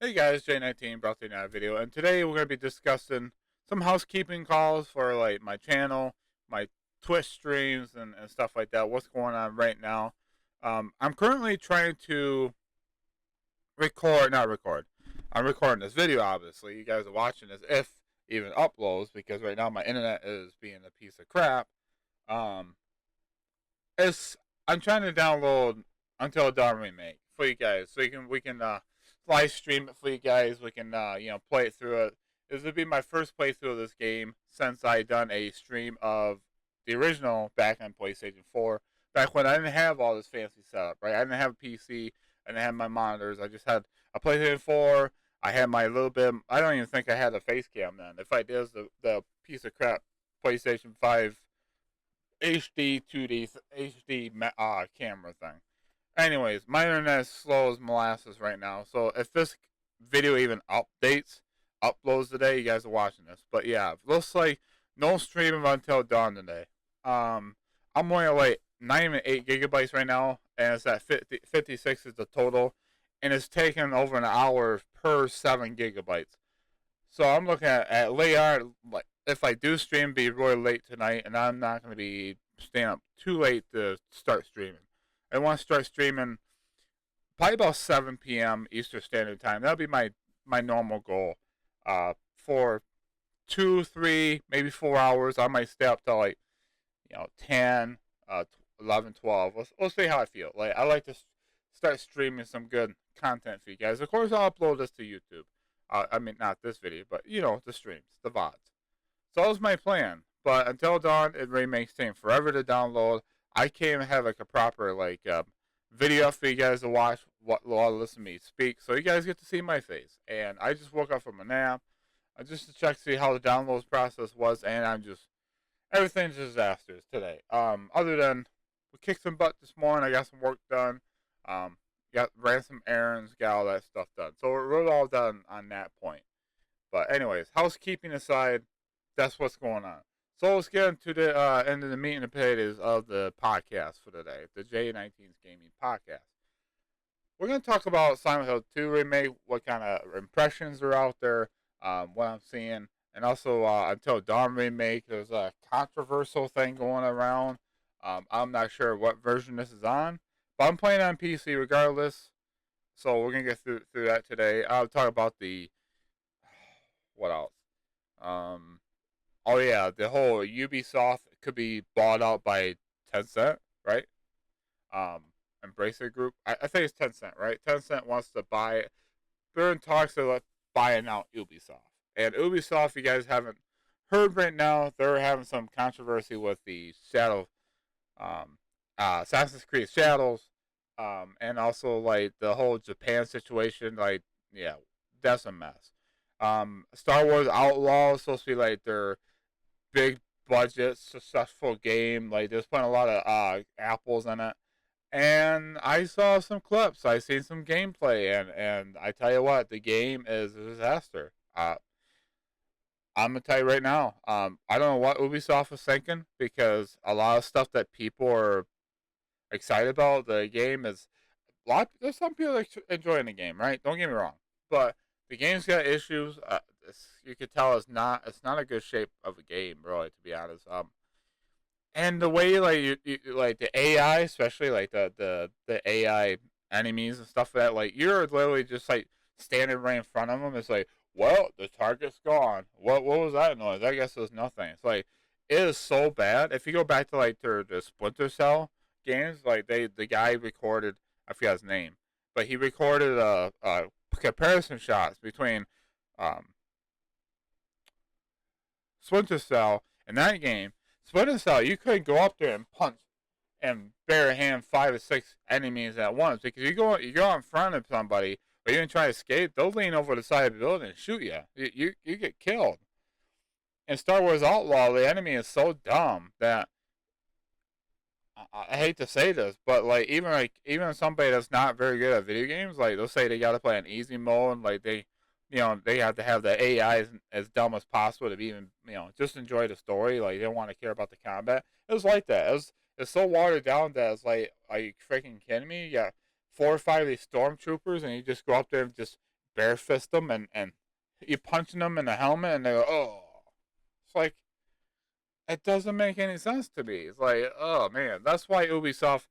Hey guys, J19 brought you another video, and today we're going to be discussing some housekeeping calls for like my channel, my Twitch streams, and stuff like that. What's going on right now? I'm currently trying to not record. I'm recording this video, obviously. You guys are watching this, if even uploads, because right now my internet is being a piece of crap. Um, it's I'm trying to download Until Dawn Remake for you guys, so we can live stream it for you guys. We can play it through it. This would be my first playthrough of this game since I done a stream of the original back on PlayStation 4, back when I didn't have all this fancy setup. Right, I didn't have a PC, I didn't have my monitors. I just had a PlayStation 4. I had my little bit. I don't even think I had a face cam then. If I did, it was the piece of crap PlayStation 5 HD 2D HD camera thing. Anyways, my internet is slow as molasses right now. So if this video even uploads today, you guys are watching this. But yeah, looks like no streaming until dawn today. I'm only at like not even 8 GB right now, and it's at 56 is the total, and it's taking over an hour per 7 GB. So I'm looking at late hour. Like if I do stream, be really late tonight, and I'm not going to be staying up too late to start streaming. I want to start streaming probably about 7 p.m. Eastern Standard Time. That'll be my normal goal. For 2, 3, maybe 4 hours. I might stay up till like 10, 11, 12. We'll see how I feel. Like I like to start streaming some good content for you guys. Of course, I'll upload this to YouTube. I mean, not this video, but the streams, the VODs. So that was my plan. But until dawn, it remakes taking forever to download. I can't even have like a proper video for you guys to watch while listen to me speak. So you guys get to see my face. And I just woke up from a nap. Just to check to see how the downloads process was, and everything's disasters today. Other than we kicked some butt this morning, I got some work done. Um, ran some errands, got all that stuff done. So we're all done on that point. But anyways, housekeeping aside, that's what's going on. So let's get into the end of the meat and potatoes of the podcast for today, the J19's Gaming Podcast. We're going to talk about Silent Hill 2 remake, what kind of impressions are out there, what I'm seeing, and also Until Dawn remake. There's a controversial thing going around. I'm not sure what version this is on, but I'm playing on PC regardless. So we're gonna get through that today. I'll talk about the what else. Um, oh yeah, the whole Ubisoft could be bought out by Tencent, right? Um, Embracer Group. I think it's Tencent, right? Tencent wants to buy. They're in talks of buying out Ubisoft. And Ubisoft, you guys haven't heard right now, they're having some controversy with the um, Assassin's Creed Shadows, and also like the whole Japan situation. Like, yeah, that's a mess. Star Wars Outlaw is supposed to be like their big budget successful game. Like, there's putting a lot of apples in it. And I saw some clips. I seen some gameplay, and I tell you what, the game is a disaster. I'm gonna tell you right now. I don't know what Ubisoft was thinking, because a lot of stuff that people are excited about the game is there's some people that enjoying the game, right? Don't get me wrong, but the game's got issues. You could tell it's not a good shape of a game, really, to be honest. And the way like you like the AI, especially like the AI enemies and stuff like that, like you're literally just like standing right in front of them. It's like, well, the target's gone. What was that noise? I guess it was nothing. It's like it is so bad. If you go back to like the Splinter Cell games, like the guy recorded, I forgot his name, but he recorded a comparison shots between um, Splinter Cell and that game. Splinter Cell, you couldn't go up there and punch and bare hand 5 or 6 enemies at once, because you go in front of somebody or even try to escape, they'll lean over the side of the building and shoot you. You get killed. In Star Wars Outlaw, the enemy is so dumb that I hate to say this, but even somebody that's not very good at video games, like they'll say they got to play an easy mode, and like they have to have the AI as dumb as possible to even just enjoy the story. Like they don't want to care about the combat. It was like that. It's so watered down that it's like, are you freaking kidding me? You got 4 or 5 of these stormtroopers, and you just go up there and just bare fist them and you punching them in the helmet and they go, oh. It's like, it doesn't make any sense to me. It's like, oh man, that's why Ubisoft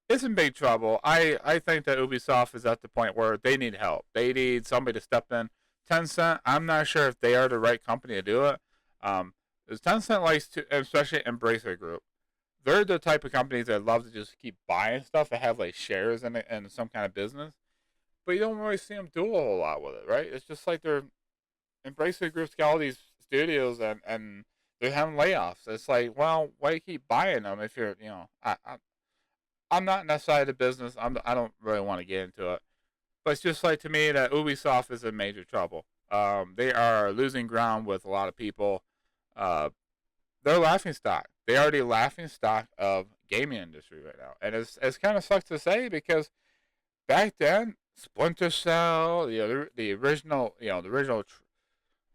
is in big trouble. I think that Ubisoft is at the point where they need help. They need somebody to step in. Tencent, I'm not sure if they are the right company to do it. Um, Tencent likes to, especially Embracer Group. They're the type of companies that love to just keep buying stuff and have like shares in it in some kind of business. But you don't really see them do a whole lot with it, right? It's just like they're Embracer Group's got all these studios and they're having layoffs. It's like, well, why do you keep buying them if you're, I'm not in that side of the business. I don't really want to get into it. But it's just like to me that Ubisoft is in major trouble. They are losing ground with a lot of people. Uh, they're laughing stock. They are the laughing stock of gaming industry right now, and it's kind of sucks to say because back then Splinter Cell, the original, the original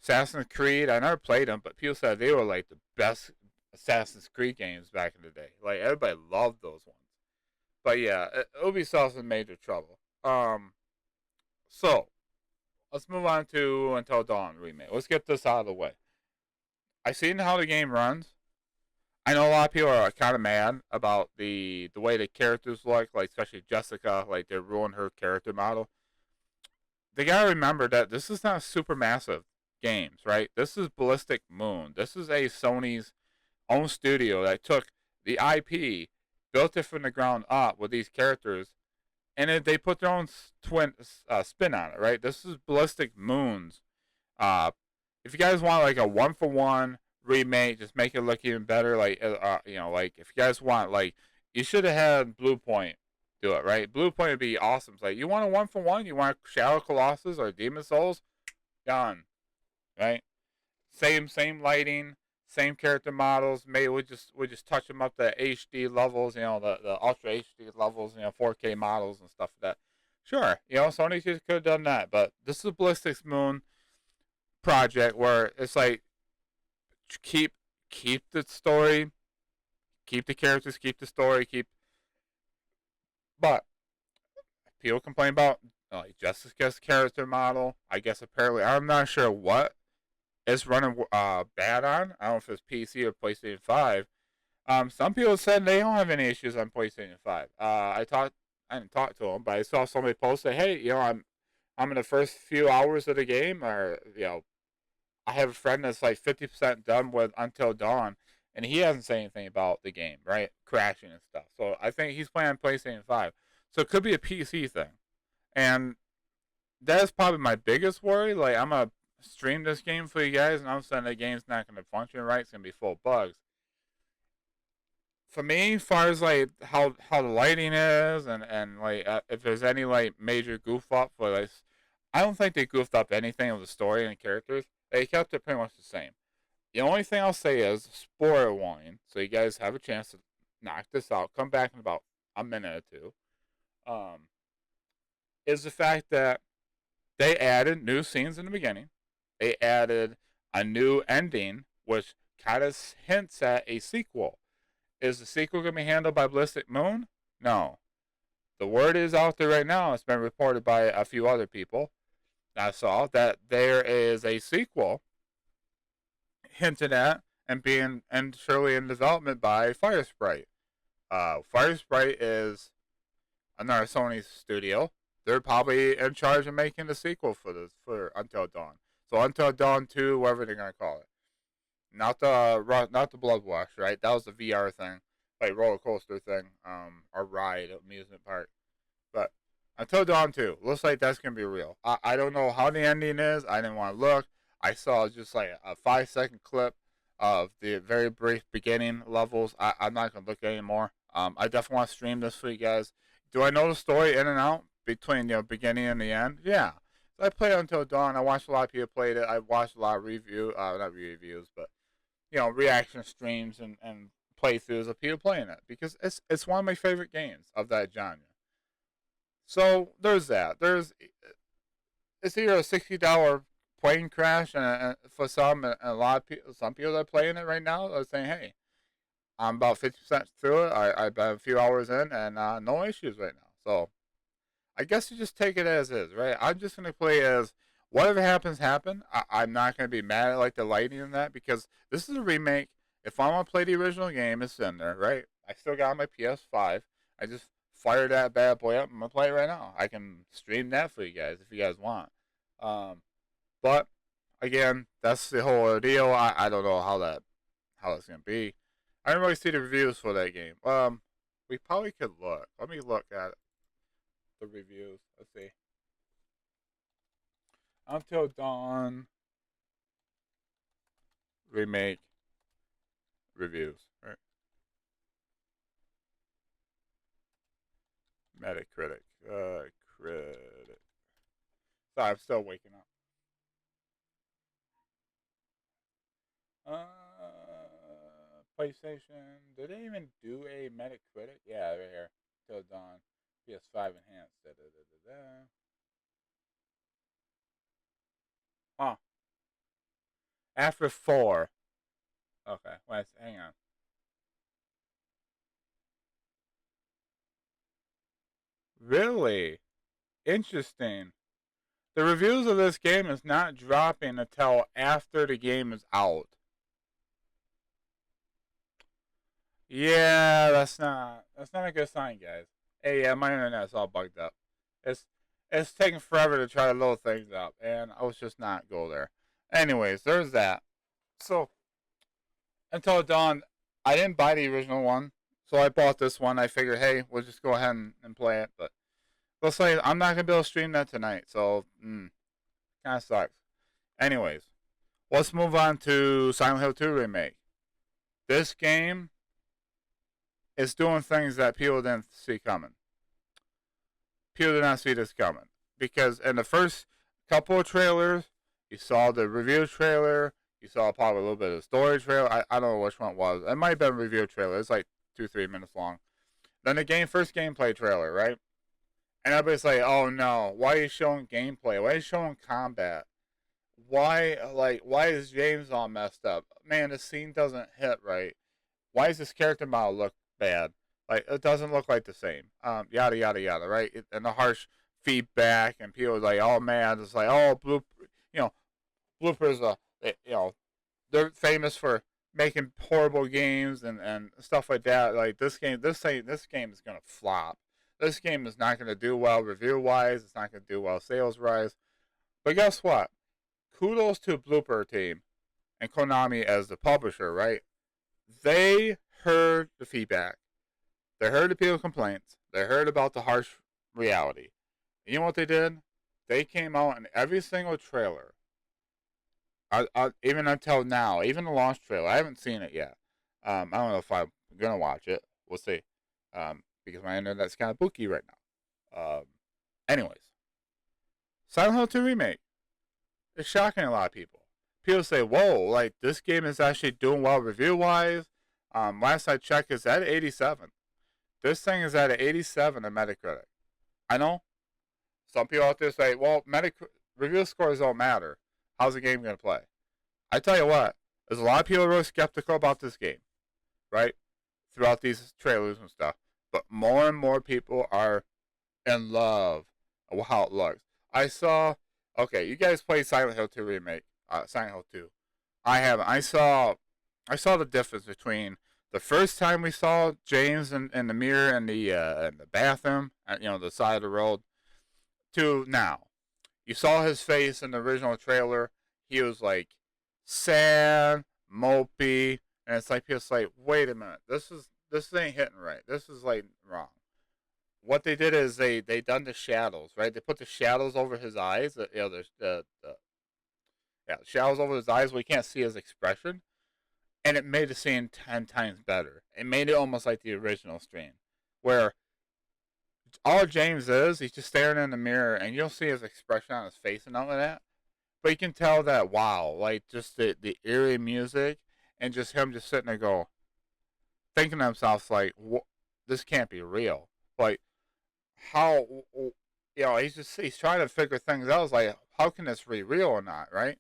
Assassin's Creed. I never played them, but people said they were like the best Assassin's Creed games back in the day. Like everybody loved those ones. But yeah, Ubisoft's in major trouble. So let's move on to Until Dawn remake. Let's get this out of the way. I seen how the game runs. I know a lot of people are kind of mad about the way the characters look, like especially Jessica, like they ruined her character model. They gotta remember that this is not super massive games, right? This is Ballistic Moon. This is a Sony's own studio that took the IP, built it from the ground up with these characters, and they put their own spin on it, right? This is Ballistic Moon's. Uh, if you guys want like a one for one remake, just make it look even better. Like if you guys want like, you should have had Blue Point do it, right? Blue Point would be awesome. It's like you want a one for one, you want Shadow Colossus or Demon Souls, done, right? Same lighting, same character models. Maybe we just touch them up to HD levels, the ultra HD levels, 4K models and stuff like that. Sure, Sony just could have done that, but this is Ballistics Moon project where it's like keep the story, keep the characters, keep the story, but people complain about like Jessica's character model. I guess apparently I'm not sure what it's running bad on. I don't know if it's PC or PlayStation 5. Some people said they don't have any issues on PlayStation 5. I didn't talk to them, but I saw somebody post say, "Hey, I'm in the first few hours of the game, or I have a friend that's like 50% done with Until Dawn, and he hasn't said anything about the game, right? Crashing and stuff. So I think he's playing on PlayStation 5. So it could be a PC thing, and that's probably my biggest worry. Like I'm gonna stream this game for you guys, and all of a sudden the game's not gonna function right. It's gonna be full of bugs. For me, as far as like how the lighting is, and like if there's any like major goof up for this, I don't think they goofed up anything of the story and characters. They kept it pretty much the same. The only thing I'll say is spoiler warning, so you guys have a chance to knock this out. Come back in about a minute or two. Um, is the fact that they added new scenes in the beginning. They added a new ending, which kind of hints at a sequel. Is the sequel going to be handled by Ballistic Moon? No. The word is out there right now. It's been reported by a few other people I saw that there is a sequel hinted at and surely in development by Firesprite. Firesprite is another Sony studio. They're probably in charge of making the sequel for Until Dawn. So Until Dawn 2, whatever they're gonna call it. Not the Blood Wash, right? That was the VR thing, like roller coaster thing, or ride amusement park. But Until Dawn 2, looks like that's gonna be real. I don't know how the ending is. I didn't want to look. I saw just like a 5 second clip of the very brief beginning levels. I'm not gonna look anymore. I definitely want to stream this for you guys. Do I know the story in and out between beginning and the end? Yeah. So I played Until Dawn. I watched a lot of people played it. I watched a lot of not reviews, but reaction streams and playthroughs of people playing it because it's one of my favorite games of that genre. So there's that. It's either a $60 plane crash and for some and a lot of people, some people that are playing it right now are saying, hey, I'm about 50% through it. I've been a few hours in and no issues right now. So I guess you just take it as is, right? I'm just gonna play as whatever happens, happen. I'm not gonna be mad at like the lighting and that because this is a remake. If I want to play the original game, it's in there, right? I still got my PS5. I just fired that bad boy up. I'm gonna play it right now. I can stream that for you guys if you guys want. Um, but again, that's the whole ordeal. I don't know how that's gonna be. I didn't really see the reviews for that game. We probably could look. Let me look at the reviews. Let's see. Until Dawn Remake reviews. Right. Metacritic. Critic. Sorry, I'm still waking up. PlayStation. Did they even do a Metacritic? Yeah, right here. Till Dawn. PS5 enhanced. Da, da, da, da, da. Huh. After 4. Okay. Wait, hang on. Really? Interesting. The reviews of this game is not dropping until after the game is out. Yeah, that's not a good sign, guys. Hey, yeah, my internet's all bugged up. It's it's taking forever to try to load things up, and I was just not go there. Anyways, there's that. So until dawn, I didn't buy the original one, so I bought this one. I figured, hey, we'll just go ahead and play it. But let's say I'm not gonna be able to stream that tonight, so kind of sucks. Anyways, let's move on to Silent Hill 2 remake. This game is doing things that people didn't see coming. People did not see this coming because in the first couple of trailers, you saw the review trailer, you saw probably a little bit of the story trailer. I don't know which one it was. It might have been a review trailer. It's like 2-3 minutes long. Then the first gameplay trailer, right? And everybody's like, "Oh no, why are you showing gameplay? Why are you showing combat? Why is James all messed up? Man, the scene doesn't hit right. Why does this character model look bad? Like it doesn't look like the same. Yada yada yada, right? And the harsh feedback, and people are like, oh man, it's like, oh you know, bloopers. They're famous for making horrible games and stuff like that. Like this game is gonna flop. This game is not gonna do well review wise. It's not gonna do well sales wise. But guess what? Kudos to Blooper Team and Konami as the publisher, right? They heard the feedback. They heard the people's complaints. They heard about the harsh reality. And you know what they did? They came out in every single trailer, even until now, even the launch trailer. I haven't seen it yet. I don't know if I'm gonna watch it. We'll see. Because my internet's kind of booky right now. Anyways, Silent Hill 2 remake. It's shocking a lot of people. People say, "Whoa, like this game is actually doing well review wise." Last I checked, it's at 87. This thing is at an 87 on Metacritic. I know some people out there say, well, review scores don't matter. How's the game going to play? I tell you what, there's a lot of people really skeptical about this game, right? Throughout these trailers and stuff. But more and more people are in love with how it looks. Okay, you guys played Silent Hill 2 Remake, Silent Hill 2. I haven't. I saw the difference between the first time we saw James in the mirror in the bathroom, the side of the road, to now. You saw his face in the original trailer. He was like sad, mopey, and it's like people like, wait a minute, this ain't hitting right. This is like wrong. What they did is they done the shadows, right? They put the shadows over his eyes. The shadows over his eyes where you can't see his expression, and it made the scene 10 times better. It made it almost like the original stream, where all James is, he's just staring in the mirror, and you'll see his expression on his face and all of that. But you can tell that wow, like just the eerie music, and just him just sitting there thinking to himself like, this can't be real. Like how he's trying to figure things out. It's like how can this be real or not, right?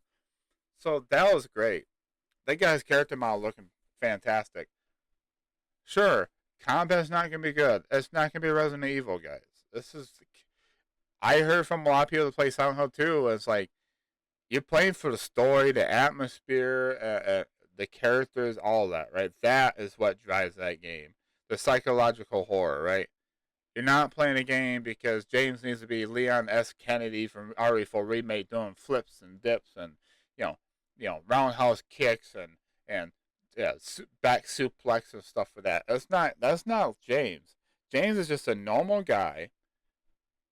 So that was great. That guy's character model looking fantastic. Sure, combat's not gonna be good. It's not gonna be Resident Evil, guys. This is I heard from a lot of people that play Silent Hill 2, it's like you're playing for the story, the atmosphere, the characters, all that, right? That is what drives that game. The psychological horror, right? You're not playing a game because James needs to be Leon S. Kennedy from RE4 Remake doing flips and dips and you know, roundhouse kicks and yeah, back suplex and stuff for that. That's not James. James is just a normal guy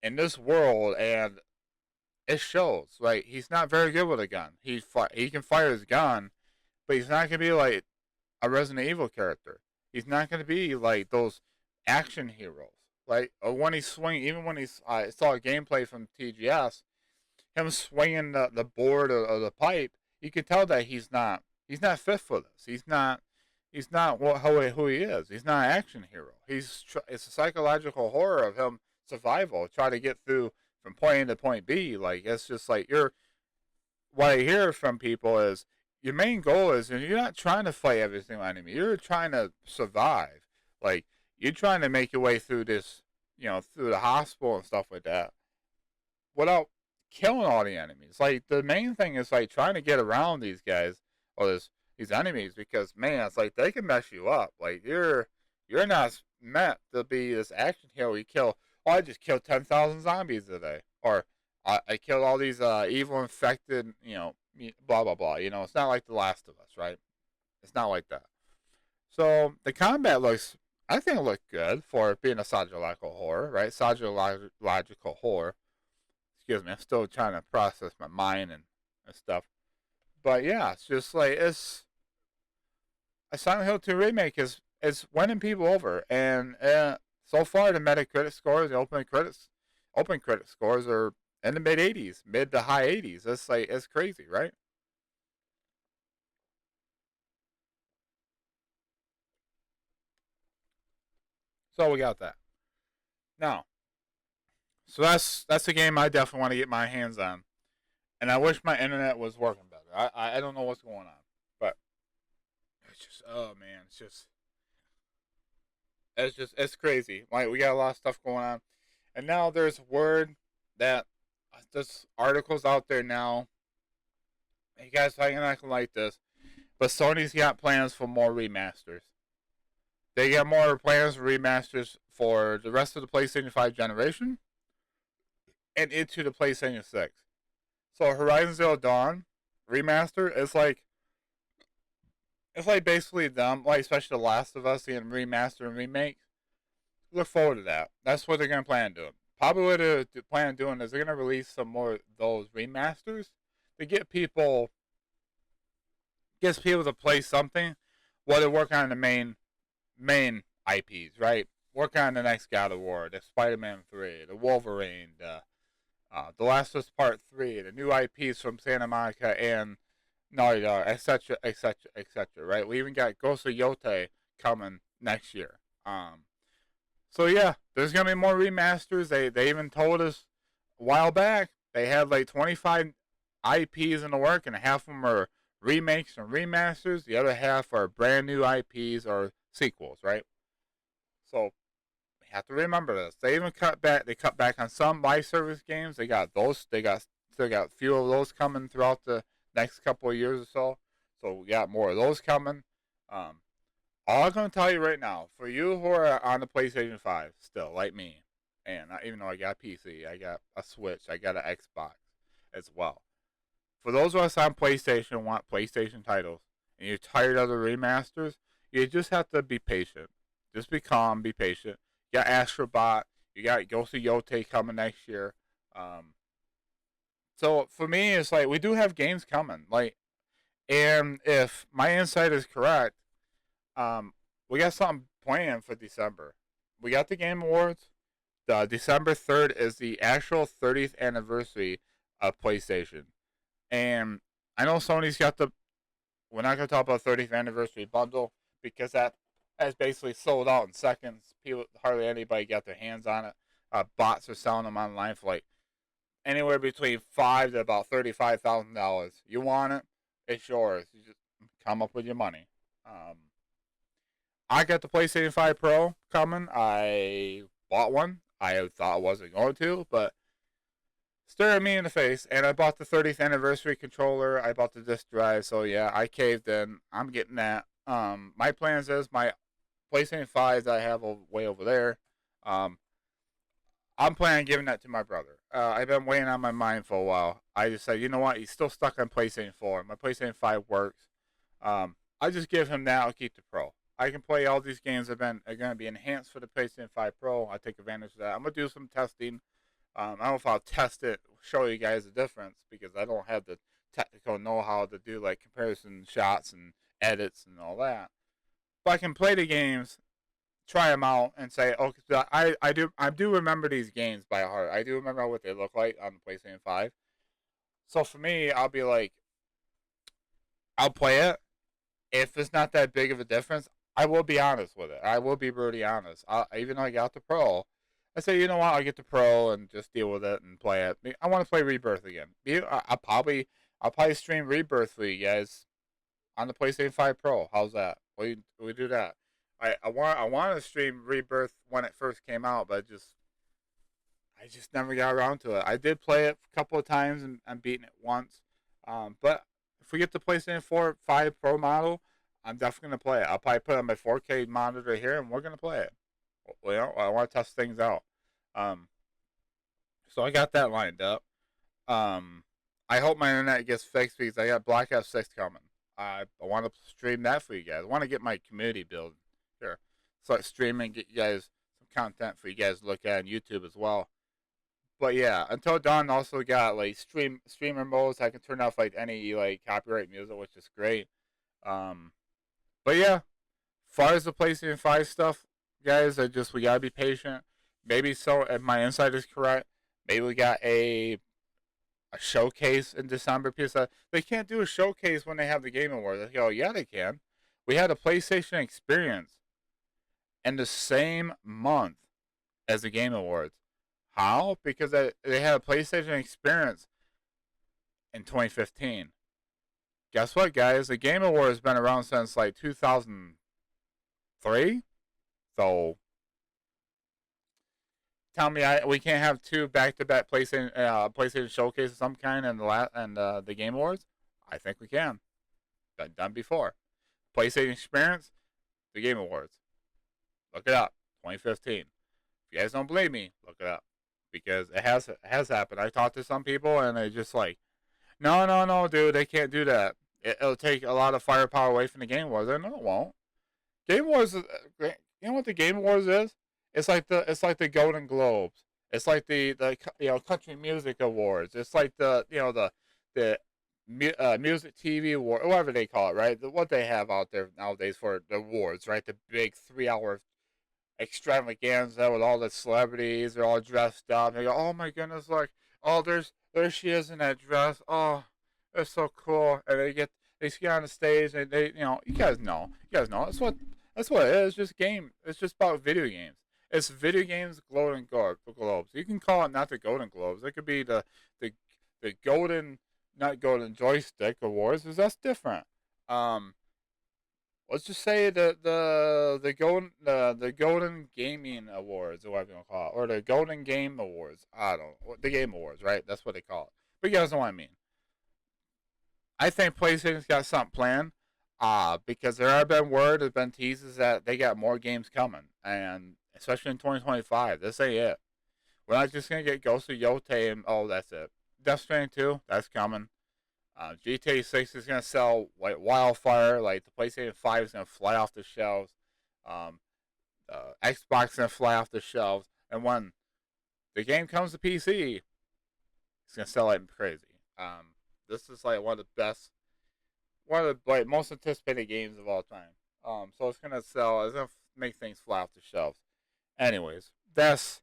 in this world, and it shows. Like he's not very good with a gun. He can fire his gun, but he's not gonna be like a Resident Evil character. He's not gonna be like those action heroes. Like when he's swinging, even when I saw a gameplay from TGS, him swinging the board of the pipe, you can tell that he's not fit for this. He's not who he is. He's not an action hero. It's a psychological horror of him survival, trying to get through from point A to point B. Like it's just like what I hear from people is your main goal is, and you're not trying to fight every single enemy. You're trying to survive. Like you're trying to make your way through this, through the hospital and stuff like that, without killing all the enemies. Like the main thing is like trying to get around these guys or these enemies because man, it's like they can mess you up. Like you're not meant to be this action hero. You kill. Oh, I just killed 10,000 zombies today, or I killed all these evil infected. Blah blah blah. It's not like The Last of Us, right? It's not like that. So the combat I think it looked good for being a psychological horror, right? Psychological horror. Excuse me, I'm still trying to process my mind and stuff. But yeah, it's just like it's a Silent Hill 2 remake is winning people over, and so far the Metacritic scores, the open critic scores are in the mid 80s, mid to high 80s. It's crazy, right? So we got that now. So that's a game I definitely want to get my hands on, and I wish my internet was working better. I don't know what's going on, but it's just oh man, it's crazy. Like we got a lot of stuff going on, and now there's word that there's articles out there now. You guys are not gonna like this, but Sony's got plans for more remasters. They got more plans for remasters for the rest of the PlayStation 5 generation and into the PlayStation 6. So Horizon Zero Dawn remaster is like it's like basically them, like especially The Last of Us and remaster and remake. Look forward to that. That's what they're gonna plan on doing. Probably what they plan on doing is they're gonna release some more of those remasters to gets people to play something while they're working on the main IPs, right? Work on the next God of War, the Spider-Man 3, the Wolverine, the Last of Us Part 3, the new IPs from Santa Monica and Naughty Dog, etc., etc., etc., right? We even got Ghost of Yote coming next year. So yeah, there's gonna be more remasters. They even told us a while back they had like 25 IPs in the work, and half of them are remakes and remasters. The other half are brand new IPs or sequels, right? So we have to remember this. They even cut back. They cut back on some live service games. They got those. They got still got a few of those coming throughout the next couple of years or so. So we got more of those coming. Um, all I'm gonna tell you right now, for you who are on the PlayStation 5 still, like me, and even though I got a PC, I got a Switch, I got an Xbox as well. For those of us on PlayStation who want PlayStation titles, and you're tired of the remasters, you just have to be patient. Just be calm, be patient. You got Astrobot, you got Ghost of Yote coming next year. Um, so for me, it's like we do have games coming. Like, and if my insight is correct, we got something planned for December. We got the Game Awards. The December 3rd is the actual 30th anniversary of PlayStation. And I know Sony's got the. We're not going to talk about 30th anniversary bundle because that has basically sold out in seconds. People hardly anybody got their hands on it. Bots are selling them online for like anywhere between $5 to about $35,000. You want it? It's yours. You just come up with your money. I got the PlayStation 5 Pro coming. I bought one. I thought I wasn't going to, but staring me in the face. And I bought the 30th anniversary controller. I bought the disc drive. So yeah, I caved in. I'm getting that. My plans is my PlayStation 5 that I have way over there. Um, I'm planning on giving that to my brother. I've been waiting on my mind for a while. I just said, you know what? He's still stuck on PlayStation 4. My PlayStation 5 works. I just give him that. I'll keep the Pro. I can play all these games that are going to be enhanced for the PlayStation 5 Pro. I take advantage of that. I'm going to do some testing. I don't know if I'll test it, show you guys the difference because I don't have the technical know-how to do like comparison shots and edits and all that. But I can play the games, try them out, and say, okay, so I do remember these games by heart. I do remember what they look like on the PlayStation 5. So for me, I'll be like, I'll play it. If it's not that big of a difference, I will be honest with it. I will be brutally honest. Even though I got the Pro, I say, you know what? I'll get the Pro and just deal with it and play it. I want to play Rebirth again. I'll probably stream Rebirth for you guys on the PlayStation 5 Pro. How's that? We do that. I want to stream Rebirth when it first came out, but I just never got around to it. I did play it a couple of times and beaten it once. But if we get the PlayStation 4 5 Pro model, I'm definitely gonna play it. I'll probably put it on my 4K monitor here, and we're gonna play it. I want to test things out. Um, so I got that lined up. Um, I hope my internet gets fixed because I got Black Ops 6 coming. I want to stream that for you guys. I want to get my community build here. Start streaming, get you guys some content for you guys to look at on YouTube as well. But yeah, Until Dawn also got like streamer modes. I can turn off like any like copyright music, which is great. Um, but yeah, far as the PlayStation 5 stuff, guys, we gotta be patient. Maybe so if my insight is correct, maybe we got a showcase in December because they can't do a showcase when they have the Game Awards. They go, yeah, they can. We had a PlayStation Experience in the same month as the Game Awards. How? Because they had a PlayStation Experience in 2015. Guess what, guys? The Game Awards has been around since like 2003. So tell me, we can't have two back-to-back PlayStation showcases of some kind and the Game Awards. I think we can. Been done before. PlayStation Experience, the Game Awards. Look it up. 2015. If you guys don't believe me, look it up because it has happened. I talked to some people and they just like, no, no, no, dude, they can't do that. It'll take a lot of firepower away from the Game Awards. No, it won't. Game Awards, you know what the Game Awards is? It's like the Golden Globes. It's like the Country Music Awards. It's like the music TV award, whatever they call it, right? What they have out there nowadays for the awards, right? The big 3 hour extravaganza with all the celebrities. They're all dressed up. They go, oh my goodness, like, oh, there she is in that dress. Oh, that's so cool. And they get on the stage and you guys know that's what it is. It's just game. It's just about video games. It's video games Golden Globes. You can call it not the Golden Globes. It could be the the golden not golden joystick awards because that's different. Um, let's just say the golden gaming awards or whatever you want to call it, or the golden game awards. I don't know the game awards, right? That's what they call it. But you guys know what I mean. I think PlayStation's got something planned. Because there have been word, there's been teases that they got more games coming, and especially in 2025, this ain't it. We're not just gonna get Ghost of Yotei and oh, that's it. Death Stranding 2, that's coming. GTA 6 is gonna sell like wildfire. Like the PlayStation 5 is gonna fly off the shelves. Um, Xbox is gonna fly off the shelves, and when the game comes to PC, it's gonna sell like crazy. This is like one of the most anticipated games of all time. So it's gonna sell. It's gonna make things fly off the shelves. Anyways, that's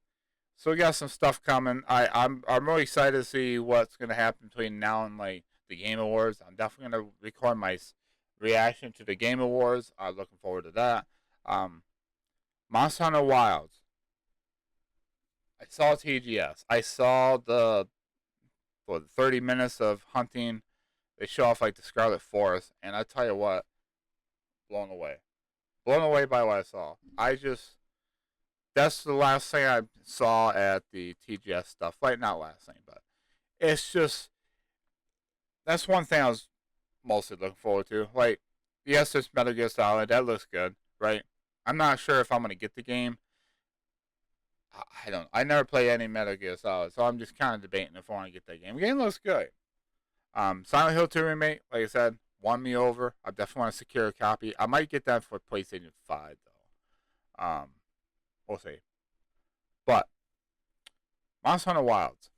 so we got some stuff coming. I'm really excited to see what's gonna happen between now and like the Game Awards. I'm definitely gonna record my reaction to the Game Awards. I'm looking forward to that. Um, Monster Hunter Wilds. I saw TGS. I saw the 30 minutes of hunting. They show off like the Scarlet Forest, and I tell you what, blown away by what I saw. That's the last thing I saw at the TGS stuff. Like not last thing, but It's just that's one thing I was mostly looking forward to. Like, yes, it's Metal Gear Solid. That looks good, right? I'm not sure if I'm gonna get the game. I don't. I never play any Metal Gear Solid, so I'm just kind of debating if I want to get that game. The game looks good. Silent Hill 2 remake, like I said, won me over. I definitely want to secure a copy. I might get that for PlayStation 5 though. We'll see. But Monster Hunter Wilds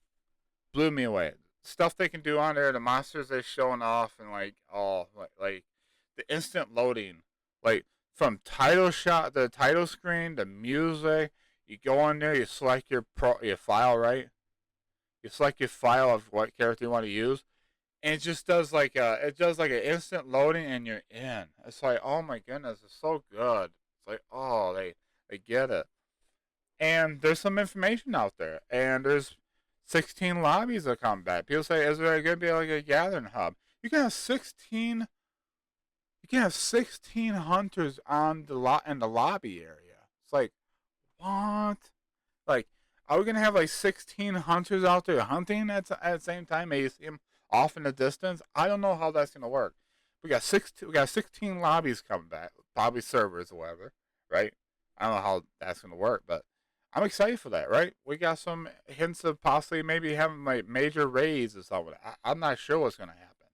blew me away. Stuff they can do on there, the monsters they're showing off, and like the instant loading, like from title shot, the title screen, the music. You go on there, you select your file, right? You select your file of what character you want to use, and it does like an instant loading, and you're in. It's like, oh my goodness, it's so good. It's like, oh, they get it. And there's some information out there, and there's 16 lobbies that come back. People say, is there going to be like a gathering hub? You can have 16. You can have 16 hunters on the lot in the lobby area. It's like, what? Like, are we gonna have like 16 hunters out there hunting at the same time? Maybe you see them off in the distance. I don't know how that's gonna work. We got 16 lobbies coming back, probably servers or whatever, right? I don't know how that's gonna work, but I'm excited for that, right? We got some hints of possibly maybe having like major raids or something. I'm not sure what's gonna happen,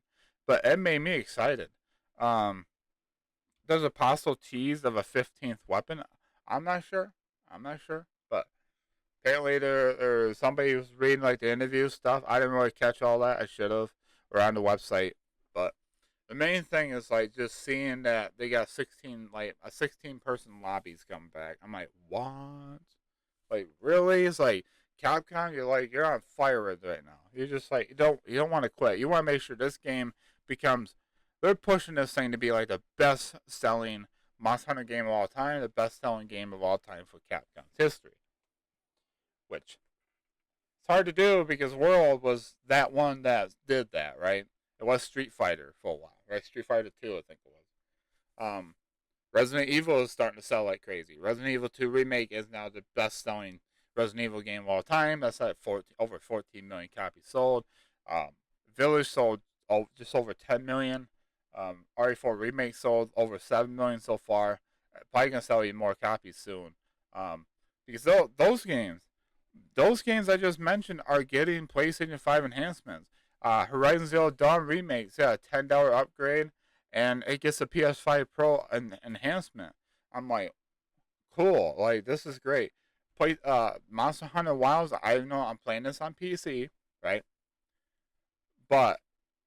but it made me excited. Um, there's a possible tease of a 15th weapon. I'm not sure. I'm not sure, but apparently there somebody was reading like the interview stuff. I didn't really catch all that. I should have, or on the website. But the main thing is like just seeing that they got 16 like a 16-person lobbies coming back. I'm like, what? Like really? It's like Capcom. You're on fire right now. You're just like you don't want to quit. You want to make sure this game becomes. They're pushing this thing to be like the best selling Monster Hunter game of all time, the best selling game of all time for Capcom's history. Which it's hard to do because World was that one that did that, right? It was Street Fighter for a while, right? Street Fighter 2, I think it was. Resident Evil is starting to sell like crazy. Resident Evil 2 Remake is now the best selling Resident Evil game of all time. That's at over 14 million copies sold. Um, Village sold just over 10 million. RE4 Remake sold over 7 million so far. Probably going to sell even more copies soon. Because those games I just mentioned are getting PlayStation 5 enhancements. Horizon Zero Dawn Remake, yeah, a $10 upgrade, and it gets a PS5 Pro enhancement. I'm like, cool, like this is great. Monster Hunter Wilds, I know I'm playing this on PC, right? But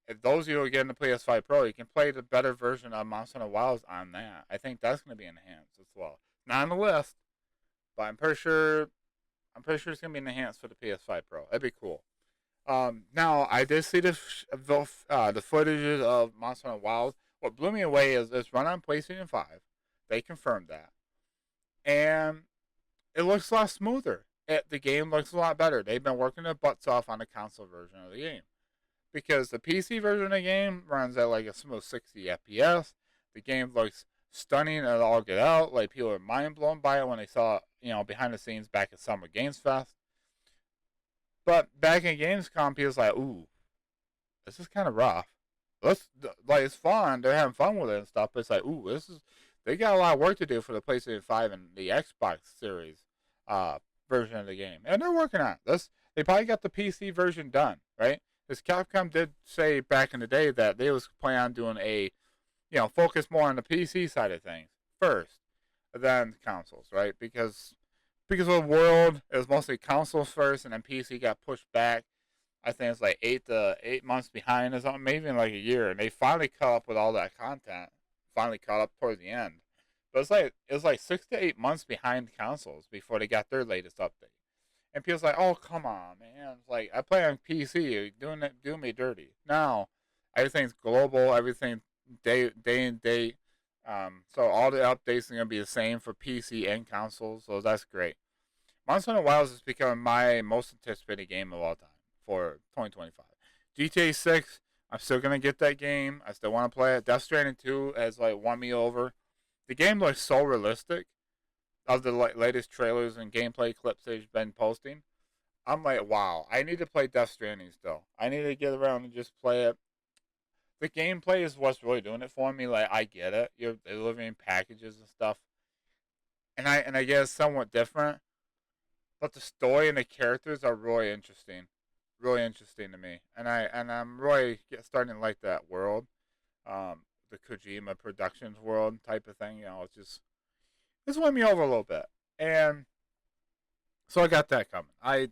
if those of you are getting the PS5 Pro, you can play the better version of Monster Hunter Wilds on that. I think that's going to be enhanced as well. Not on the list, but I'm pretty sure it's gonna be enhanced for the PS5 Pro. That'd be cool. Now I did see the footages of Monster Hunter Wilds. What blew me away is it's run on PlayStation 5. They confirmed that, and it looks a lot smoother. The game looks a lot better. They've been working their butts off on the console version of the game because the PC version of the game runs at like a smooth 60 FPS. The game looks stunning at all get out. Like people are mind blown by it when they saw it, behind the scenes back at Summer Games Fest. But back in Gamescom, people's like, ooh, this is kind of rough. It's fun. They're having fun with it and stuff. But it's like, ooh, they got a lot of work to do for the PlayStation 5 and the Xbox Series version of the game, and they're working on this. They probably got the PC version done, right? Because Capcom did say back in the day that they was planning on doing focus more on the PC side of things first, than consoles, right? Because the world it was mostly consoles first, and then PC got pushed back. I think it's like 8 months behind or something, maybe in like a year, and they finally caught up with all that content. Finally caught up towards the end, but it's like 6 to 8 months behind consoles before they got their latest update. And people's like, "Oh, come on, man! It's like I play on PC, you're doing me dirty." Now, everything's global, everything day and date. So all the updates are gonna be the same for PC and consoles, so that's great. Monster Hunter Wilds is becoming my most anticipated game of all time for 2025. GTA 6, I'm still gonna get that game. I still want to play it. Death Stranding 2 has like won me over. The game looks so realistic of the latest trailers and gameplay clips they've been posting. I'm like, wow, I need to play Death Stranding still. I need to get around and just play it. The gameplay is what's really doing it for me. Like, I get it. You're delivering packages and stuff, and I guess somewhat different. But the story and the characters are really interesting to me. And I'm really starting to like that world, the Kojima Productions world type of thing. You know, it's won me over a little bit, and so I got that coming. I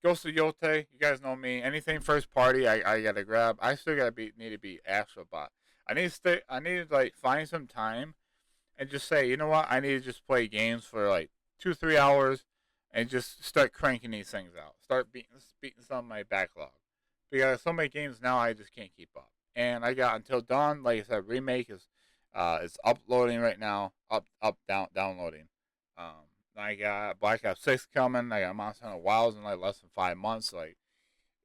Ghost of Yote, you guys know me. Anything first party, I gotta grab. I still need to be Astrobot. I need to like find some time and just say, you know what, I need to just play games for like 2 3 hours and just start cranking these things out. Start beating some of my backlog because so many games now I just can't keep up. And I got Until Dawn, like I said, remake is uploading right now, downloading. I got Black Ops 6 coming. I got Monster Hunter Wilds in like less than 5 months. Like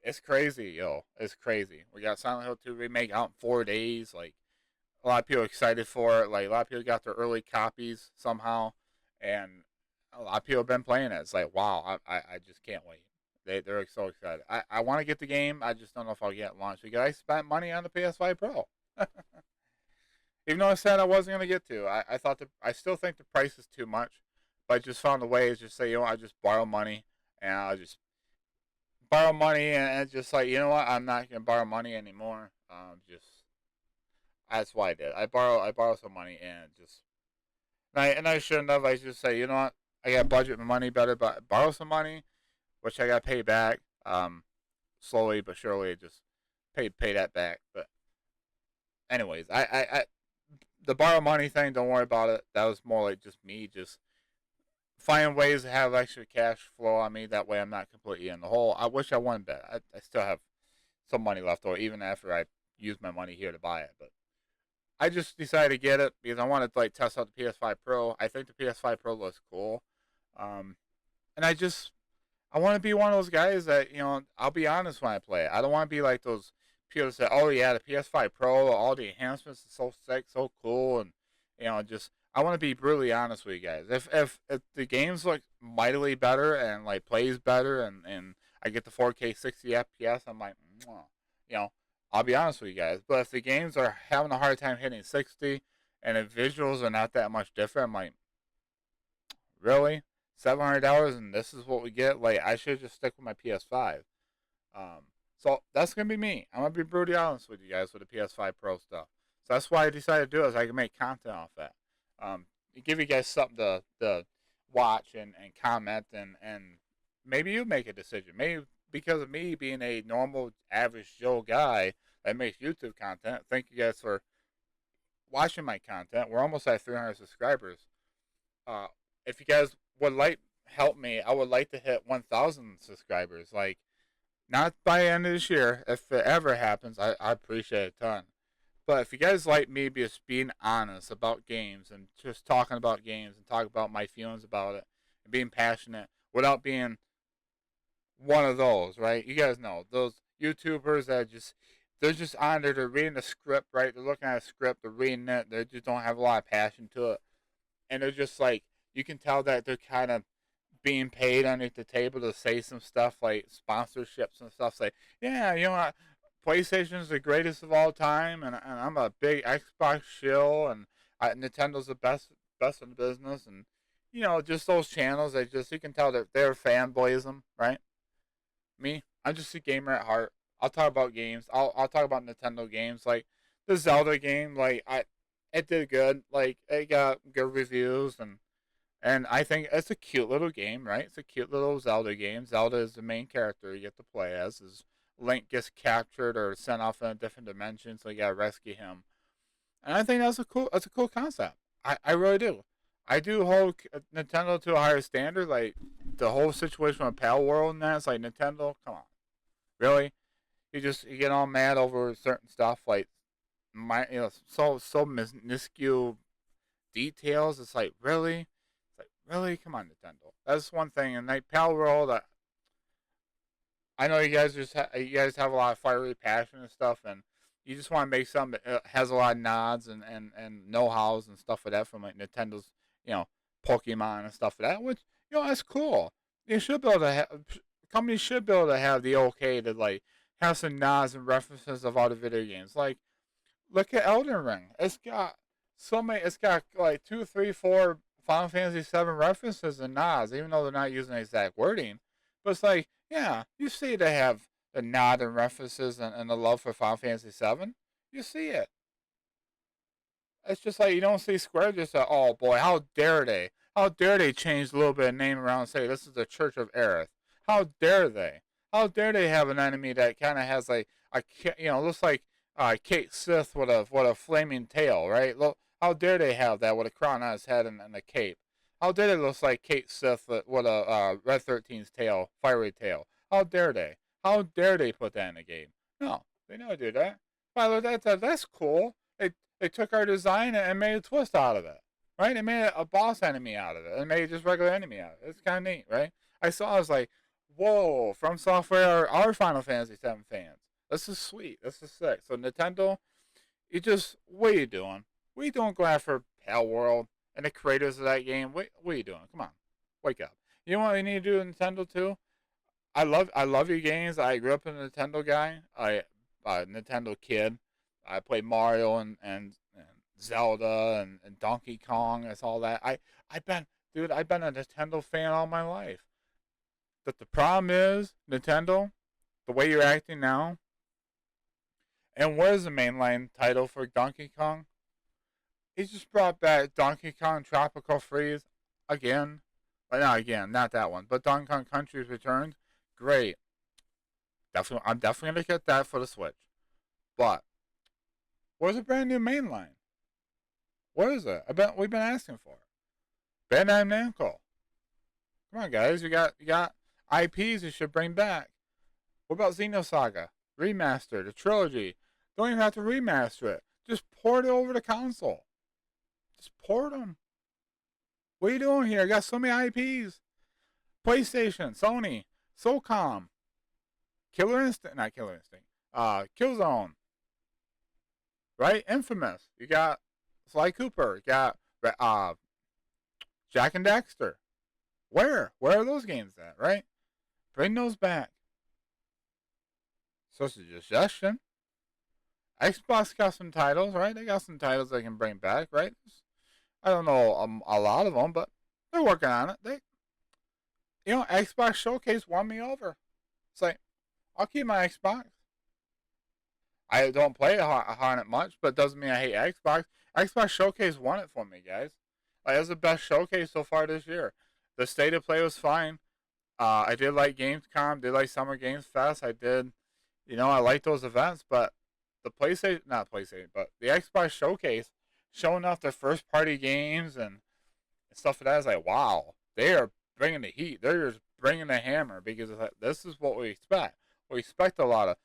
it's crazy, yo. It's crazy. We got Silent Hill 2 remake out in 4 days. Like a lot of people are excited for it. Like a lot of people got their early copies somehow, and a lot of people have been playing it. It's like wow, I just can't wait. They're so excited. I want to get the game. I just don't know if I'll get it launched because I spent money on the PS5 Pro. Even though I said I wasn't gonna get to, I thought I still think the price is too much, but I just found a way to just say, you know, I just borrow money and I just borrow money and it's just like, you know what, I'm not gonna borrow money anymore. Just that's why I did. I borrow some money and just and I shouldn't have. I just say, you know what, I got to budget my money better, but borrow some money, which I got to pay back. Slowly but surely, just pay that back. But anyways, I the borrow money thing, don't worry about it. That was more like just me just finding ways to have extra cash flow on me. That way I'm not completely in the hole. I wish I won bet. I still have some money left over, even after I use my money here to buy it. But I just decided to get it because I wanted to like test out the PS5 Pro. I think the PS5 Pro looks cool. Um, and I want to be one of those guys that, you know, I'll be honest when I play it. I don't want to be like those people that say, "Oh yeah, the PS5 Pro, all the enhancements are so sick, so cool," and you know, just I want to be brutally honest with you guys. If the games look mightily better and like plays better and I get the 4K 60 FPS, I'm like, mwah. You know, I'll be honest with you guys. But if the games are having a hard time hitting 60 and the visuals are not that much different, I'm like, really? $700 and this is what we get? Like, I should just stick with my PS5. So that's gonna be me. I'm gonna be brutally honest with you guys with the PS5 Pro stuff. So that's why I decided to do it. Is I can make content off that. Give you guys something to watch and comment and maybe you make a decision. Maybe because of me being a normal average Joe guy that makes YouTube content. Thank you guys for watching my content. We're almost at 300 subscribers. Uh, if you guys would like help me, I would like to hit 1,000 subscribers. Like not by the end of this year. If it ever happens, I appreciate it a ton. But if you guys like me just being honest about games and just talking about games and talk about my feelings about it and being passionate without being one of those, right? You guys know those YouTubers that they're just on there, they're reading the script, right? They're looking at a script, they're reading it, they just don't have a lot of passion to it. And they're just like you can tell that they're kind of being paid underneath the table to say some stuff like sponsorships and stuff. Say, yeah, you know, PlayStation is the greatest of all time, and I'm a big Xbox shill, and Nintendo's the best in the business, and you know, just those channels. They just you can tell that they're fanboyism, right? Me, I'm just a gamer at heart. I'll talk about games. I'll talk about Nintendo games like the Zelda game. Like it did good. Like it got good reviews and I think it's a cute little game, right? It's a cute little Zelda game. Zelda is the main character you get to play as. Is Link gets captured or sent off in a different dimension, so you gotta rescue him. And I think that's a cool concept. I really do. I do hold Nintendo to a higher standard. Like the whole situation with Pal World and that. It's like Nintendo, come on, really? You get all mad over certain stuff like so minuscule details. It's like really. Like, really? Come on, Nintendo. That's one thing. And like Pal World, I know you guys you guys have a lot of fiery passion and stuff, and you just want to make something that has a lot of nods and know hows and stuff like that from like Nintendo's, you know, Pokemon and stuff like that. Which you know that's cool. You should be able to companies should be able to have the okay to like have some nods and references of other video games. Like, look at Elden Ring. It's got so many. It's got like two, three, four Final Fantasy VII references and nods, even though they're not using the exact wording. But it's like, yeah, you see they have the nod and references and the love for Final Fantasy VII. You see it. It's just like you don't see Square just say, oh boy, how dare they? How dare they change a little bit of name around and say this is the Church of Aerith? How dare they? How dare they have an enemy that kind of has like a looks like Kate Sith with a flaming tail, right? Look, how dare they have that with a crown on his head and a cape? How dare they look like Kate Sith with a Red 13's tail, fiery tail? How dare they? How dare they put that in the game? No, they never do that. Well, that's cool. They took our design and made a twist out of it, right? They made a boss enemy out of it. They made just regular enemy out of it. It's kind of neat, right? I was like, whoa, From Software are Final Fantasy VII fans. This is sweet. This is sick. So Nintendo, what are you doing? What are you doing going after Pal World and the creators of that game? What are you doing? Come on, wake up. You know what you need to do in Nintendo too? I love your games. I grew up a Nintendo guy. Nintendo kid. I played Mario and Zelda and Donkey Kong. That's all that. I've been a Nintendo fan all my life. But the problem is Nintendo, the way you're acting now. And where's the mainline title for Donkey Kong? He just brought back Donkey Kong Tropical Freeze again. But not again, not that one. But Donkey Kong Country's Returned. Great. I'm definitely gonna get that for the Switch. But where's a brand new mainline? What is it? We've been asking for it. Bandai Namco. Come on, guys. You got IPs you should bring back. What about Xenosaga? Remaster, the trilogy. Don't even have to remaster it. Just port it over to console. Just port them. What are you doing here? I got so many IPs. PlayStation, Sony, SOCOM, not Killer Instinct. Killzone. Right? Infamous. You got Sly Cooper. You got Jack and Daxter. Where are those games at, right? Bring those back. So it's a suggestion. Xbox got some titles, right? They got some titles they can bring back, right? I don't know a lot of them, but they're working on it. Xbox Showcase won me over. It's like, I'll keep my Xbox. I don't play on it much, but it doesn't mean I hate Xbox. Xbox Showcase won it for me, guys. Like, it was the best showcase so far this year. The state of play was fine. I did like Gamescom, did like Summer Games Fest. I did, I like those events, but not PlayStation, but the Xbox Showcase showing off their first party games and stuff like that is like, wow, they are bringing the heat. They're just bringing the hammer because it's like, this is what we expect. We expect a lot of,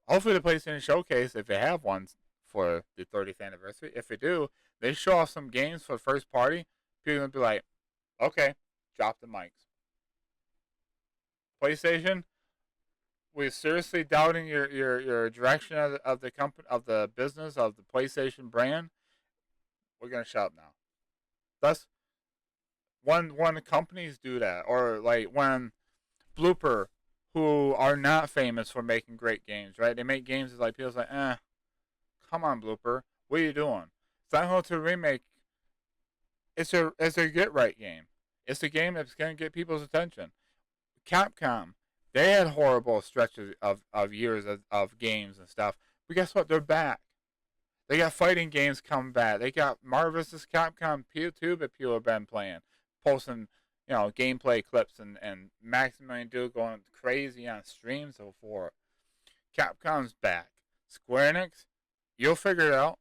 hopefully the PlayStation Showcase, if they have one for the 30th anniversary, if they do, they show off some games for the first party, people will be like, okay, drop the mics. PlayStation, we're seriously doubting your direction of the company, of the business, of the PlayStation brand. We're gonna shut up now. That's when companies do that, or like when Blooper, who are not famous for making great games, right? They make games that like people's like, come on, Blooper, what are you doing? Silent Hill 2 Remake. It's a get right game. It's a game that's gonna get people's attention. Capcom, they had horrible stretches of years of games and stuff. But guess what? They're back. They got fighting games coming back. They got Marvel vs. Capcom P2 that people have been playing, posting, gameplay clips and Maximilian Dude going crazy on streams so forth. Capcom's back. Square Enix, you'll figure it out.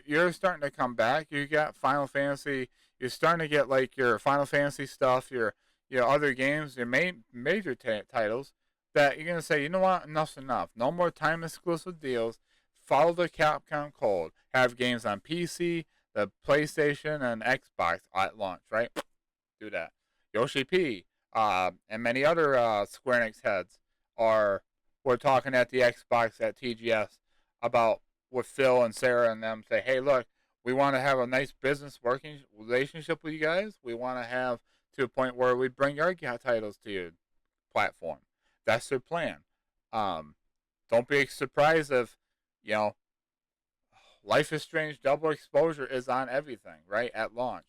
You're starting to come back. You got Final Fantasy. You're starting to get like your Final Fantasy stuff, your other games, your major titles that you're gonna say, you know what, enough's enough. No more time exclusive deals. Follow the Capcom code. Have games on PC, the PlayStation, and Xbox at launch. Right? Do that. Yoshi P and many other Square Enix heads were talking at the Xbox at TGS about with Phil and Sarah and them say, hey, look, we want to have a nice business working relationship with you guys. We want to have to a point where we bring our titles to your platform. That's their plan. Um, don't be surprised if, you know, Life is Strange Double Exposure is on everything, right? At launch.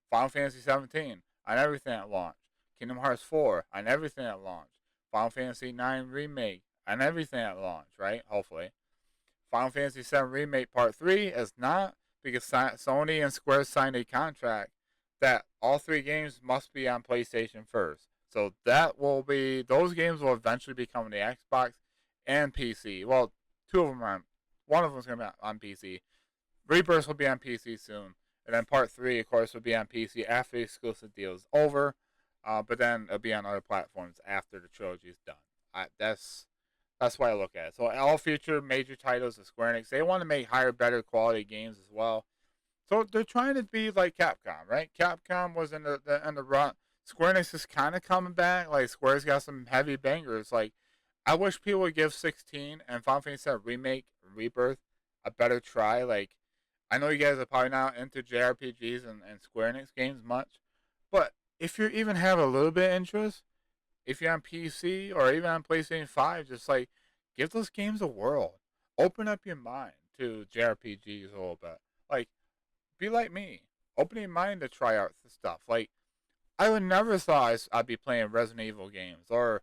Final Fantasy 17 on everything at launch. Kingdom Hearts 4 on everything at launch. Final Fantasy 9 Remake on everything at launch, right? Hopefully. Final Fantasy 7 Remake Part 3 is not, because Sony and Square signed a contract that all three games must be on PlayStation first. So those games will eventually be coming to Xbox and PC. Well, two of them are one of them is going to be on PC. Rebirth will be on PC soon. And then Part 3, of course, will be on PC after the exclusive deal is over. But then it'll be on other platforms after the trilogy is done. That's why I look at it. So all future major titles of Square Enix, they want to make higher, better quality games as well. So they're trying to be like Capcom, right? Capcom was in the run. Square Enix is kind of coming back. Like Square's got some heavy bangers. Like I wish people would give 16 and Final Fantasy 7 Remake Rebirth a better try. Like I know you guys are probably not into JRPGs and Square Enix games much, but if you even have a little bit of interest, if you're on PC or even on PlayStation 5, just like give those games a whirl. Open up your mind to JRPGs a little bit. Like, be like me. Open your mind to try out stuff. Like, I would never thought I'd be playing Resident Evil games or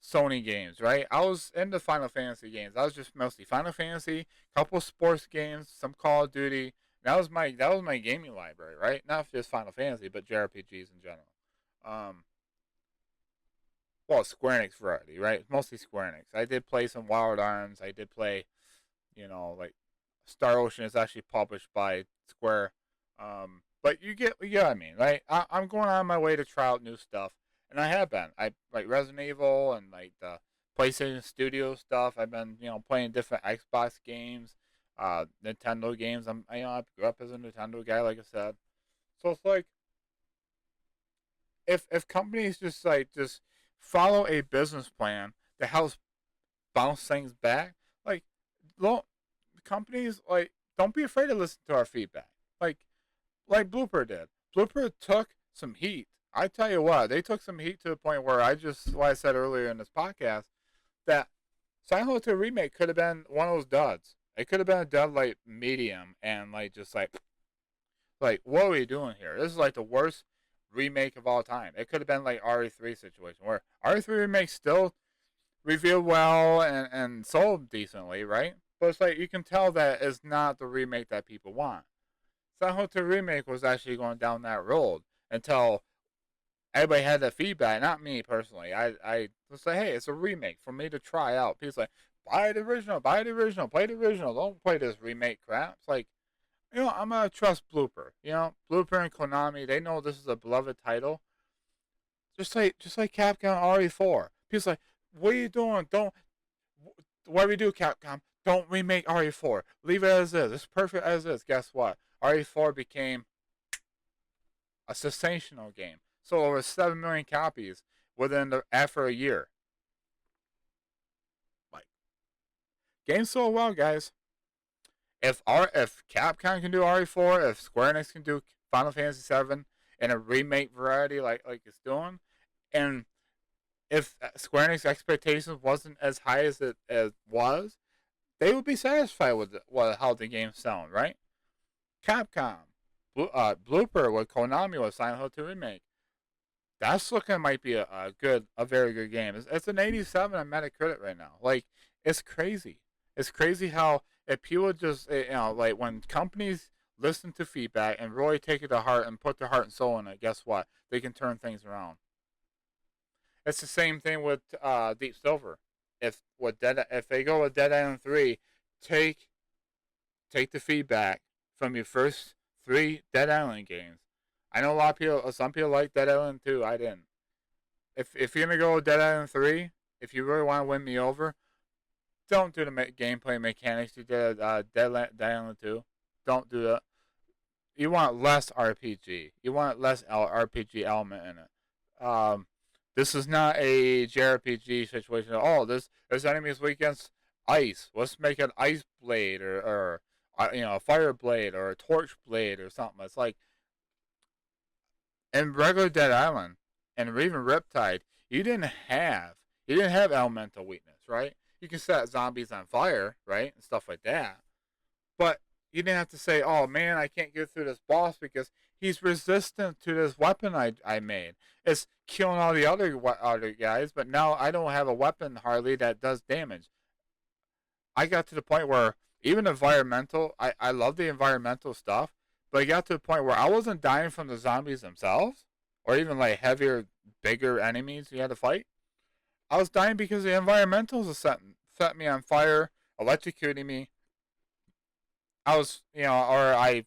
Sony games, right? I was into Final Fantasy games. I was just mostly Final Fantasy, couple sports games, some Call of Duty. That was my gaming library, right? Not just Final Fantasy, but JRPGs in general. Um, well, Square Enix variety, right? Mostly Square Enix. I did play some Wild Arms. I did play, like Star Ocean is actually published by Square. But you get what I mean, right? I'm going on my way to try out new stuff, and I have been. I like Resident Evil and like the PlayStation Studio stuff. I've been, playing different Xbox games, Nintendo games. I grew up as a Nintendo guy, like I said. So it's like if companies just follow a business plan that helps bounce things back, like companies like don't be afraid to listen to our feedback. Like Blooper did. Blooper took some heat. I tell you what, they took some heat to the point where what I said earlier in this podcast, that Silent Hill 2 remake could have been one of those duds. It could have been a dud like medium and like just like what are we doing here? This is like the worst remake of all time. It could have been like RE3 situation where RE3 remake still reviewed well and sold decently, right? But it's like you can tell that it's not the remake that people want. Silent Hill 2 remake was actually going down that road until everybody had that feedback. Not me personally. I was like, hey, it's a remake for me to try out. People's like, buy the original, play the original. Don't play this remake crap. It's like, I'm gonna trust Blooper. Blooper and Konami, they know this is a beloved title. Just like Capcom RE4. People's like, what are you doing? Don't. What do we do, Capcom? Don't remake RE4. Leave it as is. It's perfect as is. Guess what? RE4 became a sensational game. Sold over 7 million copies after a year. Like, game sold well, guys. If Capcom can do RE4, if Square Enix can do Final Fantasy 7 in a remake variety like it's doing, and if Square Enix expectations wasn't as high as it was, they would be satisfied with how the game's selling, right? Capcom, Blooper with Konami with Silent Hill 2 remake. That's looking might be a very good game. It's an 87 on Metacritic right now. Like it's crazy. It's crazy how if people just like when companies listen to feedback and really take it to heart and put their heart and soul in it, guess what? They can turn things around. It's the same thing with Deep Silver. If they go with Dead Island 3, take take the feedback from your first 3 Dead Island games. I know a lot of people, some people like Dead Island 2. I didn't. If you're gonna go with Dead Island 3, if you really want to win me over, don't do the gameplay mechanics you did Dead Island 2. Don't do that. You want less RPG. You want less RPG element in it. This is not a JRPG situation. Oh, this enemy's weak against ice. Let's make an ice blade or a fire blade or a torch blade or something. It's like in regular Dead Island and even Riptide, you didn't have He didn't have elemental weakness, right? You can set zombies on fire, right, and stuff like that. But you didn't have to say, "Oh man, I can't get through this boss because he's resistant to this weapon I made." It's killing all the other guys, but now I don't have a weapon hardly that does damage. I got to the point where even environmental, I love the environmental stuff, but I got to the point where I wasn't dying from the zombies themselves, or even like heavier, bigger enemies you had to fight. I was dying because the environmentals set me on fire, electrocuting me. I was, or I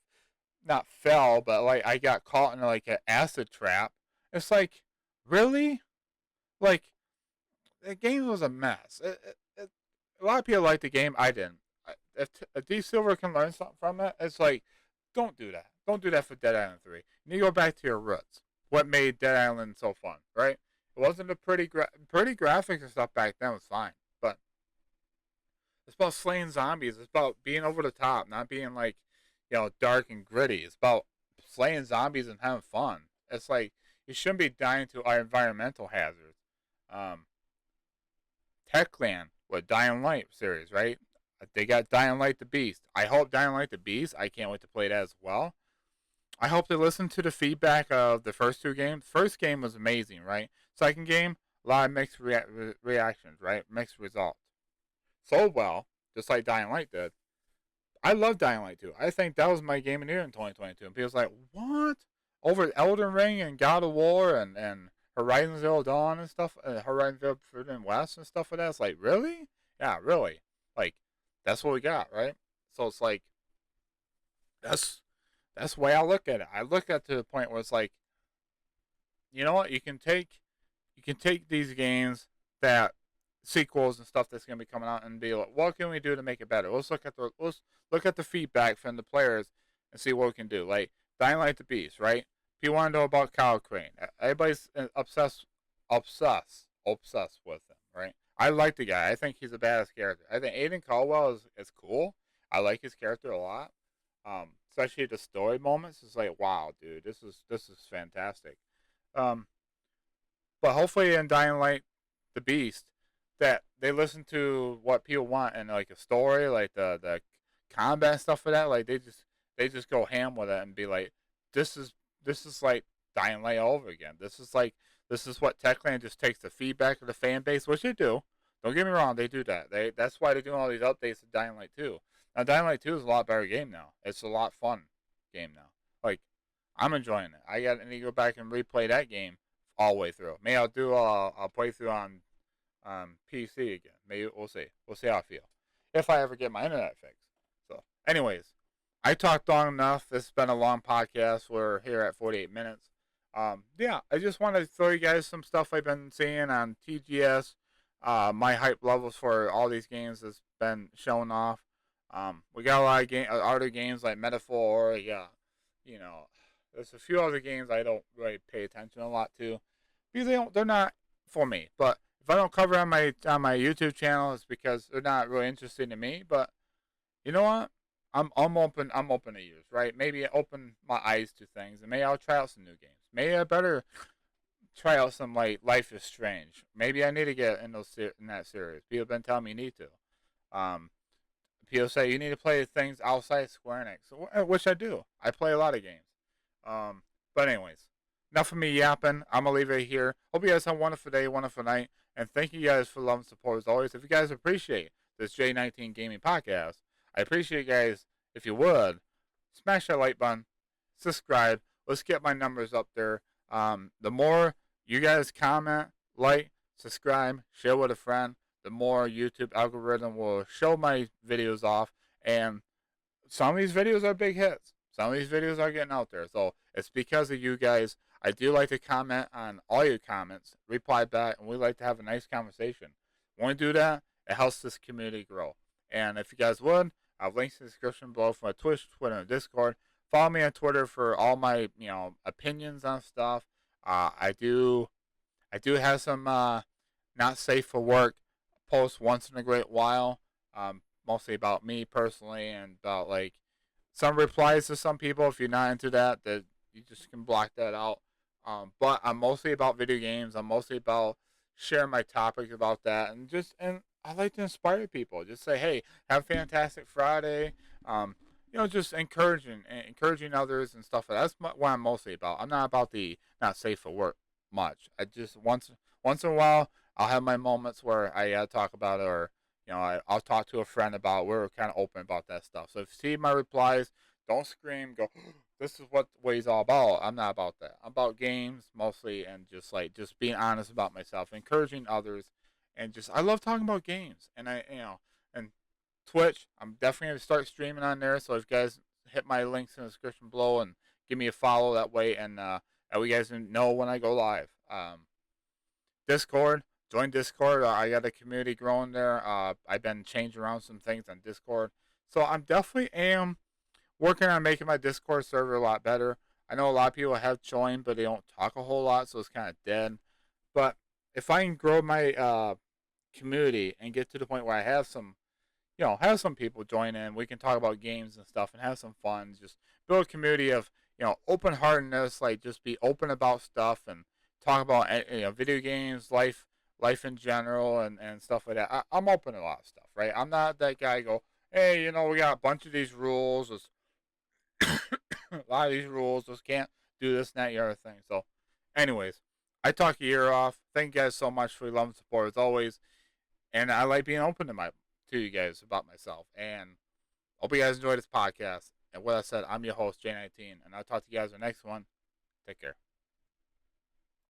not fell, but like I got caught in like an acid trap. It's like, really? Like the game was a mess. A lot of people liked the game. I didn't. If D Silver can learn something from it, it's like, don't do that. Don't do that for Dead Island 3. You need to go back to your roots. What made Dead Island so fun, right? It wasn't a pretty graphics and stuff back then was fine, but it's about slaying zombies. It's about being over the top, not being like, dark and gritty. It's about slaying zombies and having fun. It's like you shouldn't be dying to our environmental hazards. Um, Techland with Dying Light series, right? They got Dying Light the Beast. I hope Dying Light the Beast. I can't wait to play that as well. I hope they listen to the feedback of the first two games. First game was amazing, right? Second game, a lot of mixed reactions, right? Mixed results. Sold well, just like Dying Light did. I love Dying Light 2. I think that was my game of the year in 2022. And people's like, what? Over Elden Ring and God of War and Horizon Zero Dawn and stuff, Horizon Zero Forbidden West and stuff like that. It's like, really? Yeah, really. Like, that's what we got, right? So it's like, that's that's the way I look at it. I look at it to the point where it's like, you know what? You can take these games that sequels and stuff that's going to be coming out and be like, what can we do to make it better? Let's look at the feedback from the players and see what we can do. Like Dying Light the Beast, right? People want to know about Kyle Crane. Everybody's obsessed with him, right? I like the guy. I think he's a badass character. I think Aiden Caldwell is cool. I like his character a lot. Especially the story moments. It's like, wow, dude, this is fantastic. Um, but hopefully in Dying Light, the Beast, that they listen to what people want and like a story, like the combat and stuff for that. Like they just go ham with it and be like, this is like Dying Light all over again. This is what Techland just takes the feedback of the fan base, which they do. Don't get me wrong, they do that. That's why they're doing all these updates to Dying Light 2. Now Dying Light 2 is a lot better game now. It's a lot fun game now. Like I'm enjoying it. I need to go back and replay that game all the way through. Maybe I'll do a playthrough on PC again. Maybe we'll see. We'll see how I feel if I ever get my internet fixed. So, anyways, I talked long enough. This has been a long podcast. We're here at 48 minutes. Yeah, I just wanted to throw you guys some stuff I've been seeing on TGS. My hype levels for all these games has been showing off. We got a lot of other games like Metaphor. Yeah, you know, there's a few other games I don't really pay attention a lot to because they're not for me. But if I don't cover on my YouTube channel, it's because they're not really interesting to me. But you know what? I'm open. I'm open to ears, right? Maybe open my eyes to things, and maybe I'll try out some new games. Maybe I better try out some like Life is Strange. Maybe I need to get in that series. People have been telling me you need to. People say you need to play things outside Square Enix, which I do. I play a lot of games. But anyways, enough of me yapping. I'm gonna leave it here. Hope you guys have a wonderful day, wonderful night, and thank you guys for love and support as always. If you guys appreciate this J19 Gaming Podcast, I appreciate you guys if you would smash that like button, subscribe. Let's get my numbers up there. The more you guys comment, like, subscribe, share with a friend, the more YouTube algorithm will show my videos off. And some of these videos are big hits. Some of these videos are getting out there. So it's because of you guys. I do like to comment on all your comments, reply back, and we like to have a nice conversation. When we do that, it helps this community grow. And if you guys would, I have links in the description below for my Twitch, Twitter, and Discord. Follow me on Twitter for all my opinions on stuff. I do have some not safe for work posts once in a great while. Mostly about me personally and about like some replies to some people. If you're not into that you just can block that out. But I'm mostly about video games. I'm mostly about share my topics about that, and I like to inspire people. Just say, hey, have a fantastic Friday. Um, just encouraging others and stuff. That's what I'm mostly about. I'm not about the not safe for work much. I just once in a while I'll have my moments where I talk about it, or I'll talk to a friend about it. We're kind of open about that stuff. So if you see my replies, don't scream. Go, this is what he's all about. I'm not about that. I'm about games mostly, and just being honest about myself, encouraging others, and just I love talking about games. And and Twitch, I'm definitely gonna start streaming on there. So if you guys hit my links in the description below and give me a follow that way, and you guys know when I go live. Discord, join Discord. I got a community growing there. I've been changing around some things on Discord, so I'm definitely am working on making my Discord server a lot better. I know a lot of people have joined, but they don't talk a whole lot, so it's kind of dead. But if I can grow my community and get to the point where I have some people join in, we can talk about games and stuff and have some fun. Just build a community of open heartedness, like just be open about stuff and talk about video games, life in general, and stuff like that. I'm open to a lot of stuff, right? I'm not that guy go, hey, we got a bunch of these rules. A lot of these rules just can't do this, and that, the other thing. So, anyways, I talk your ear off. Thank you guys so much for your love and support as always. And I like being open to you guys about myself. And hope you guys enjoy this podcast. And what I said, I'm your host, J19, and I'll talk to you guys in the next one. Take care.